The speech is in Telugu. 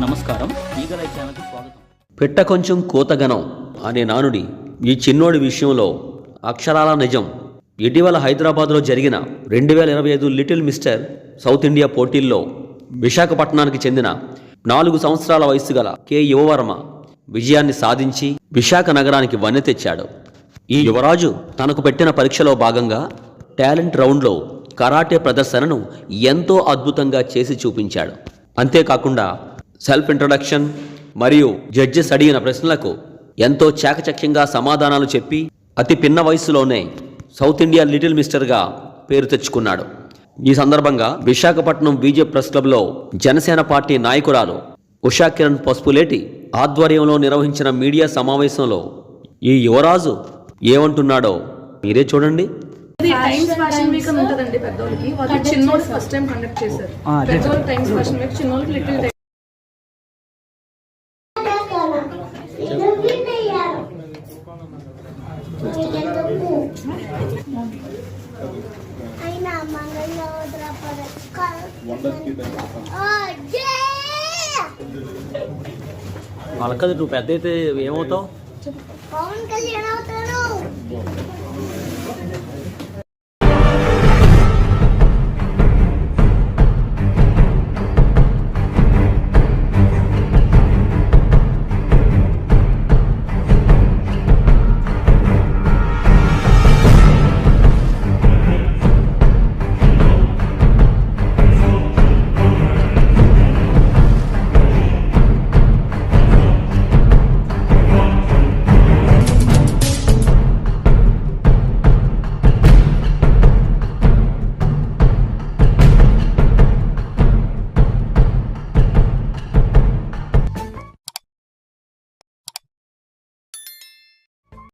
నమస్కారం, ఈగలై ఛానల్కి స్వాగతం. పెట్ట కొంచెం కోతగనం అనే నానుడి ఈ చిన్నోడి విషయంలో అక్షరాల నిజం. ఇటీవల హైదరాబాద్లో జరిగిన 2025 లిటిల్ మిస్టర్ సౌత్ ఇండియా పోటీల్లో విశాఖపట్నానికి చెందిన 4 సంవత్సరాల వయసు గల కె యువవర్మ విజయాన్ని సాధించి విశాఖ నగరానికి వన్నె తెచ్చాడు. ఈ యువరాజు తనకు పెట్టిన పరీక్షలో భాగంగా టాలెంట్ రౌండ్లో కరాటే ప్రదర్శనను ఎంతో అద్భుతంగా చేసి చూపించాడు. అంతేకాకుండా సెల్ఫ్ ఇంట్రడక్షన్ మరియు జడ్జెస్ అడిగిన ప్రశ్నలకు ఎంతో చాకచక్యంగా సమాధానాలు చెప్పి అతి పిన్న వయసులోనే సౌత్ ఇండియా లిటిల్ మిస్టర్గా పేరు తెచ్చుకున్నాడు. ఈ సందర్భంగా విశాఖపట్నం బీజేపీ ప్రెస్ క్లబ్లో జనసేన పార్టీ నాయకురాలు ఉషా కిరణ్ పసుపులేటి ఆధ్వర్యంలో నిర్వహించిన మీడియా సమావేశంలో ఈ యువరాజు ఏమంటున్నాడో మీరే చూడండి. టైమ్స్ ఫ్యాషన్ వీక్ అని ఉంటదండి పెద్దోళ్ళకి, వాళ్ళు చిన్నోళ్ళు ఫస్ట్ టైం కండక్ట్ చేశారు. పెద్దోళ్ళు టైమ్స్ ఫ్యాషన్ వీక్, చిన్నోళ్ళకి లిటిల్ టైం. వాళ్ళకది నువ్వు పెద్ద అయితే ఏమవుతావు? పవన్ కళ్యాణ్ అవుతాడు.